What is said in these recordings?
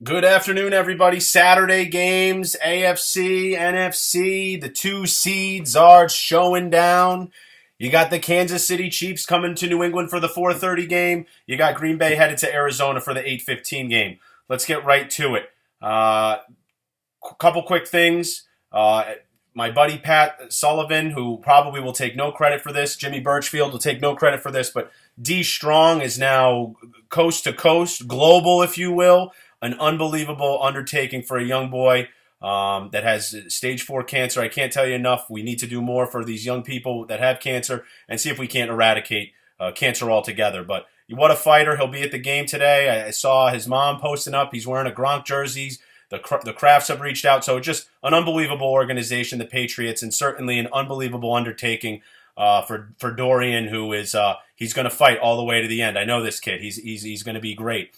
Good afternoon, everybody. Saturday games, AFC, NFC. The two seeds are showing down. You got the Kansas City Chiefs coming to New England for the 4:30 game. You got Green Bay headed to Arizona for the 8:15 game. Let's get right to it. Couple quick things. My buddy Pat Sullivan, who probably will take no credit for this, Jimmy Birchfield will take no credit for this, but D Strong is now coast to coast, global, if you will. An unbelievable undertaking for a young boy that has stage 4 cancer. I can't tell you enough. We need to do more for these young people that have cancer and see if we can't eradicate cancer altogether. But what a fighter. He'll be at the game today. I saw his mom posting up. He's wearing a Gronk jersey. The Crafts have reached out. So just an unbelievable organization, the Patriots, and certainly an unbelievable undertaking for Dorian, who is he's going to fight all the way to the end. I know this kid. He's going to be great.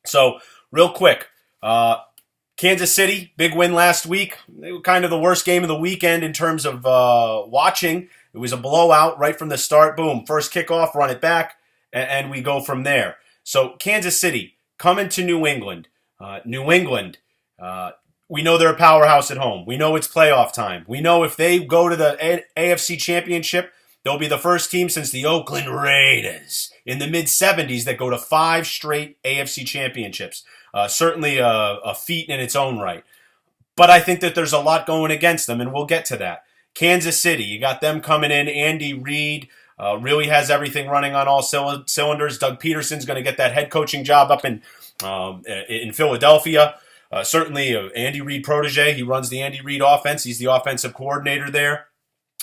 So real quick, Kansas City, big win last week. Kind of the worst game of the weekend in terms of watching. It was a blowout right from the start. Boom, first kickoff, run it back, and we go from there. So Kansas City coming to New England. We know they're a powerhouse at home. We know it's playoff time. We know if they go to the AFC Championship, they'll be the first team since the Oakland Raiders in the mid-'70s that go to 5 straight AFC championships. Certainly a feat in its own right. But I think that there's a lot going against them, and we'll get to that. Kansas City, you got them coming in. Andy Reid really has everything running on all cylinders. Doug Peterson's going to get that head coaching job up in Philadelphia. Certainly Andy Reid protege. He runs the Andy Reid offense. He's the offensive coordinator there.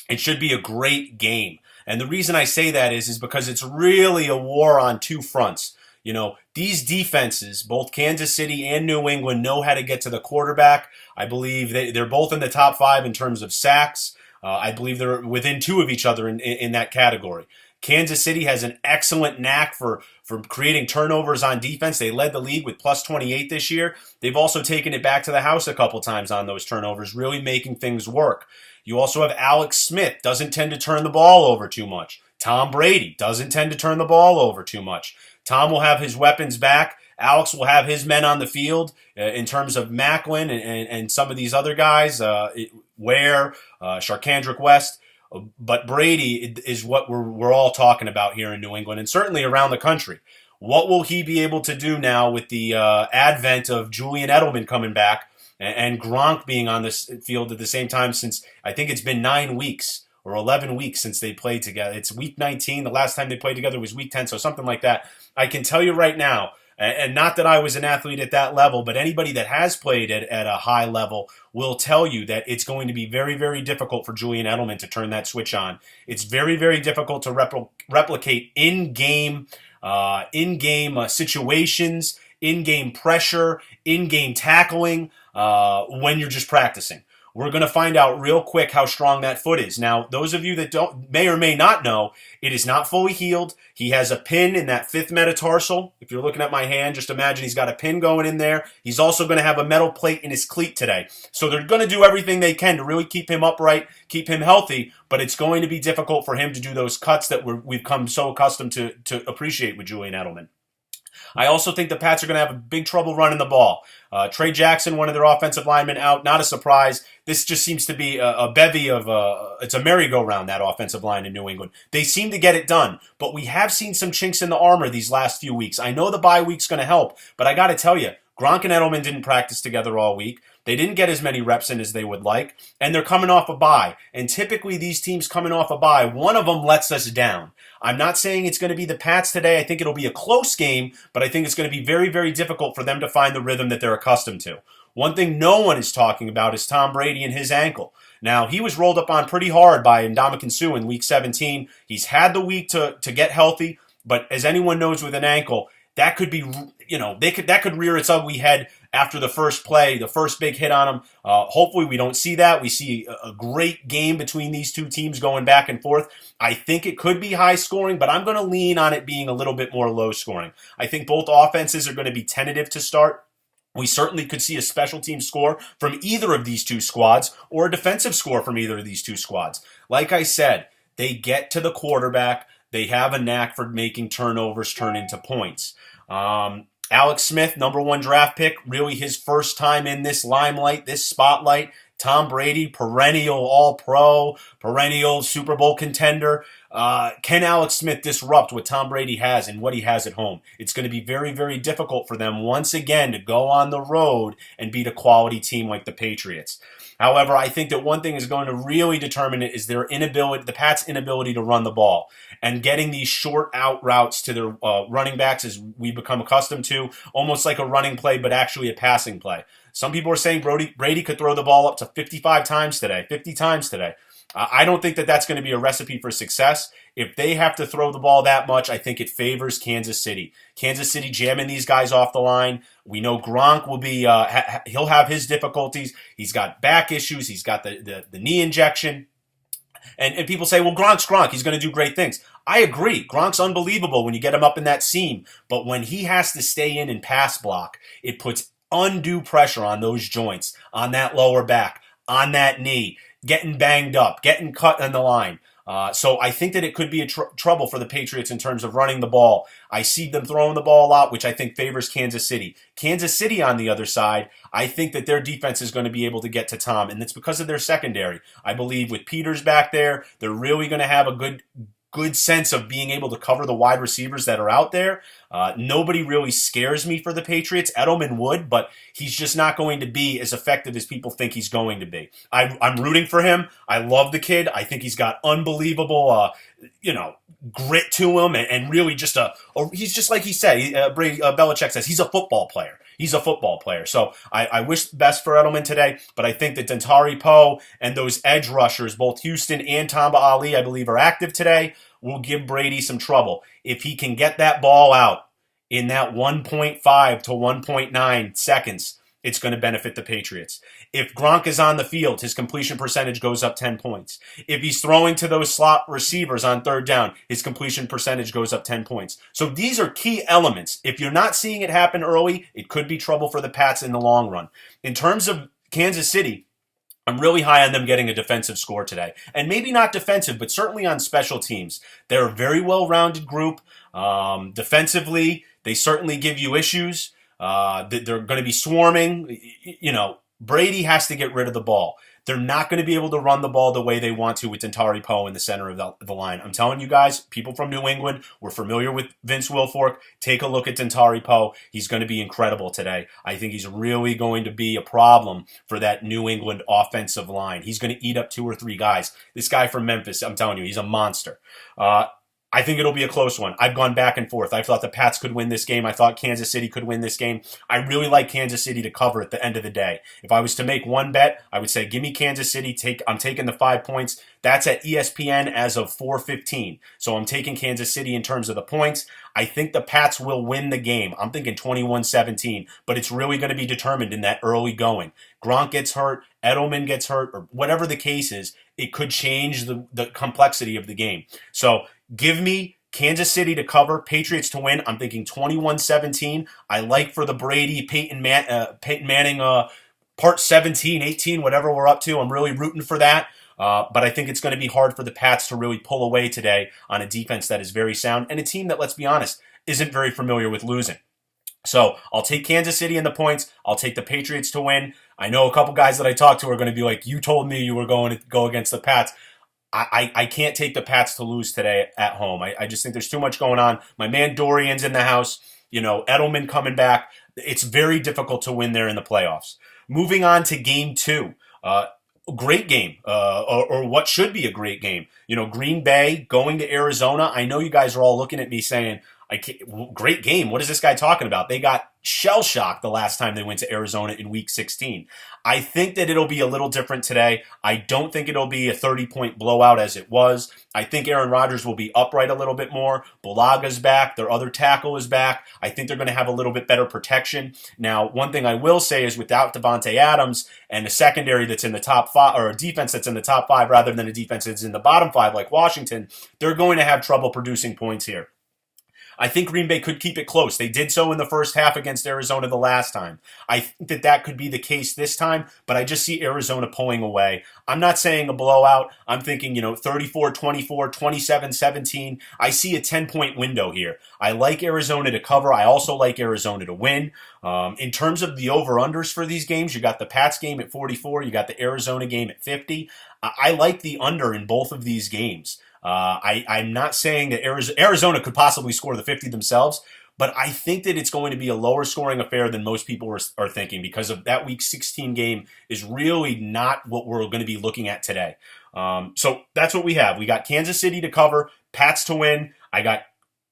It should be a great game. And the reason I say that is because it's really a war on two fronts. You know, these defenses, both Kansas City and New England, know how to get to the quarterback. I believe they're both in the top 5 in terms of sacks. I believe they're within 2 of each other in that category. Kansas City has an excellent knack for creating turnovers on defense. They led the league with plus 28 this year. They've also taken it back to the house a couple times on those turnovers, really making things work. You also have Alex Smith, doesn't tend to turn the ball over too much. Tom Brady doesn't tend to turn the ball over too much. Tom will have his weapons back. Alex will have his men on the field in terms of Macklin and some of these other guys, Ware, Sharkandrick West. But Brady is what we're all talking about here in New England and certainly around the country. What will he be able to do now with the advent of Julian Edelman coming back and Gronk being on this field at the same time since I think it's been 9 weeks or 11 weeks since they played together. It's week 19. The last time they played together was week 10, so something like that. I can tell you right now, and not that I was an athlete at that level, but anybody that has played at a high level will tell you that it's going to be very, very difficult for Julian Edelman to turn that switch on. It's very, very difficult to replicate in-game situations, in-game pressure, in-game tackling when you're just practicing. We're going to find out real quick how strong that foot is. Now, those of you that may or may not know, it is not fully healed. He has a pin in that 5th metatarsal. If you're looking at my hand, just imagine he's got a pin going in there. He's also going to have a metal plate in his cleat today. So they're going to do everything they can to really keep him upright, keep him healthy, but it's going to be difficult for him to do those cuts that we've come so accustomed to appreciate with Julian Edelman. I also think the Pats are going to have a big trouble running the ball. Trey Jackson, one of their offensive linemen, out. Not a surprise. This just seems to be a bevy of it's a merry-go-round, that offensive line in New England. They seem to get it done, but we have seen some chinks in the armor these last few weeks. I know the bye week's going to help, but I got to tell you, Gronk and Edelman didn't practice together all week. They didn't get as many reps in as they would like, and they're coming off a bye. And typically these teams coming off a bye, one of them lets us down. I'm not saying it's going to be the Pats today. I think it'll be a close game, but I think it's going to be very, very difficult for them to find the rhythm that they're accustomed to. One thing no one is talking about is Tom Brady and his ankle. Now, he was rolled up on pretty hard by Ndamukong Suh in Week 17. He's had the week to get healthy, but as anyone knows with an ankle, that could be, that could rear its ugly head after the first play, the first big hit on him. Hopefully we don't see that. We see a great game between these two teams going back and forth. I think it could be high scoring, but I'm going to lean on it being a little bit more low scoring. I think both offenses are going to be tentative to start. We certainly could see a special team score from either of these two squads or a defensive score from either of these two squads. Like I said, they get to the quarterback. They have a knack for making turnovers turn into points. Alex Smith, #1 draft pick, really his first time in this limelight, this spotlight. Tom Brady, perennial All-Pro, perennial Super Bowl contender. Can Alex Smith disrupt what Tom Brady has and what he has at home? It's going to be very, very difficult for them once again to go on the road and beat a quality team like the Patriots. However, I think that one thing is going to really determine it is their inability, the Pats' inability to run the ball and getting these short out routes to their running backs as we become accustomed to, almost like a running play, but actually a passing play. Some people are saying Brady could throw the ball up to 55 times today, 50 times today. I don't think that that's going to be a recipe for success. If they have to throw the ball that much, I think it favors Kansas City. Kansas City jamming these guys off the line. We know Gronk will be, he'll have his difficulties. He's got back issues. He's got the knee injection. And people say, well, Gronk's Gronk. He's going to do great things. I agree. Gronk's unbelievable when you get him up in that seam. But when he has to stay in and pass block, it puts undue pressure on those joints, on that lower back, on that knee, getting banged up, getting cut on the line. So I think that it could be a trouble for the Patriots in terms of running the ball. I see them throwing the ball out, which I think favors Kansas City. Kansas City on the other side, I think that their defense is going to be able to get to Tom, and it's because of their secondary. I believe with Peters back there, they're really going to have a good sense of being able to cover the wide receivers that are out there. Nobody really scares me for the Patriots. Edelman would, but he's just not going to be as effective as people think he's going to be. I'm rooting for him. I love the kid. I think he's got unbelievable, grit to him, and really just he's just like he said. Belichick says he's a football player. He's a football player. So I wish the best for Edelman today, but I think that Dantari Poe and those edge rushers, both Houston and Tamba Ali, I believe are active today, will give Brady some trouble. If he can get that ball out in that 1.5 to 1.9 seconds, it's going to benefit the Patriots. If Gronk is on the field, his completion percentage goes up 10 points. If he's throwing to those slot receivers on third down, his completion percentage goes up 10 points. So these are key elements. If you're not seeing it happen early, it could be trouble for the Pats in the long run. In terms of Kansas City, I'm really high on them getting a defensive score today. And maybe not defensive, but certainly on special teams. They're a very well-rounded group. Defensively, they certainly give you issues. They're going to be swarming. Brady has to get rid of the ball. They're not going to be able to run the ball the way they want to with Dantari Poe in the center of the line. I'm telling you guys, people from New England, we're familiar with Vince Wilfork. Take a look at Dantari Poe. He's going to be incredible today. I think he's really going to be a problem for that New England offensive line. He's going to eat up 2 or 3 guys. This guy from Memphis, I'm telling you, he's a monster. I think it'll be a close one. I've gone back and forth. I thought the Pats could win this game. I thought Kansas City could win this game. I really like Kansas City to cover at the end of the day. If I was to make one bet, I would say give me Kansas City. I'm taking the 5 points. That's at ESPN as of 4:15. So I'm taking Kansas City in terms of the points. I think the Pats will win the game. I'm thinking 21-17, but it's really going to be determined in that early going. Gronk gets hurt, Edelman gets hurt, or whatever the case is, it could change the complexity of the game. So give me Kansas City to cover, Patriots to win. I'm thinking 21-17. I like for the Brady, Peyton Manning part 17, 18, whatever we're up to. I'm really rooting for that. But I think it's going to be hard for the Pats to really pull away today on a defense that is very sound and a team that, let's be honest, isn't very familiar with losing. So I'll take Kansas City in the points. I'll take the Patriots to win. I know a couple guys that I talked to are going to be like, you told me you were going to go against the Pats. I can't take the Pats to lose today at home. I just think there's too much going on. My man Dorian's in the house. Edelman coming back. It's very difficult to win there in the playoffs. Moving on to game 2. Great game, or what should be a great game. Green Bay going to Arizona. I know you guys are all looking at me saying, great game. What is this guy talking about? They got shell-shocked the last time they went to Arizona in Week 16. I think that it'll be a little different today. I don't think it'll be a 30-point blowout as it was. I think Aaron Rodgers will be upright a little bit more. Bulaga's back. Their other tackle is back. I think they're going to have a little bit better protection. Now, one thing I will say is without Devontae Adams and a secondary that's in the top 5, or a defense that's in the top 5 rather than a defense that's in the bottom 5 like Washington, they're going to have trouble producing points here. I think Green Bay could keep it close. They did so in the first half against Arizona the last time. I think that could be the case this time, but I just see Arizona pulling away. I'm not saying a blowout. I'm thinking, 34-24, 27-17. I see a 10-point window here. I like Arizona to cover. I also like Arizona to win. In terms of the over-unders for these games, you got the Pats game at 44. You got the Arizona game at 50. I like the under in both of these games. I'm not saying that Arizona could possibly score the 50 themselves, but I think that it's going to be a lower scoring affair than most people are thinking, because of that Week 16 game is really not what we're going to be looking at today. So that's what we have. We got Kansas City to cover, Pats to win. I got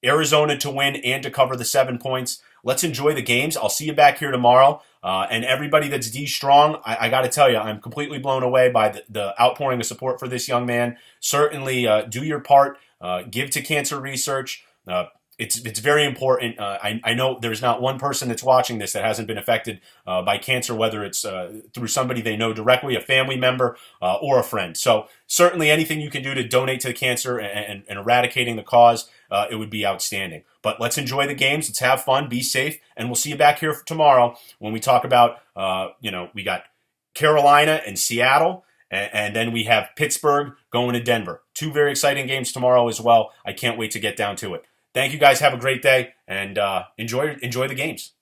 Arizona to win and to cover the 7 points. Let's enjoy the games. I'll see you back here tomorrow. And everybody that's D-Strong, I got to tell you, I'm completely blown away by the outpouring of support for this young man. Certainly do your part. Give to cancer research. It's very important. I know there's not one person that's watching this that hasn't been affected by cancer, whether it's through somebody they know directly, a family member, or a friend. So certainly anything you can do to donate to the cancer and eradicating the cause, it would be outstanding. But let's enjoy the games. Let's have fun. Be safe. And we'll see you back here tomorrow when we talk about, we got Carolina and Seattle. And then we have Pittsburgh going to Denver. 2 very exciting games tomorrow as well. I can't wait to get down to it. Thank you guys. Have a great day, and enjoy the games.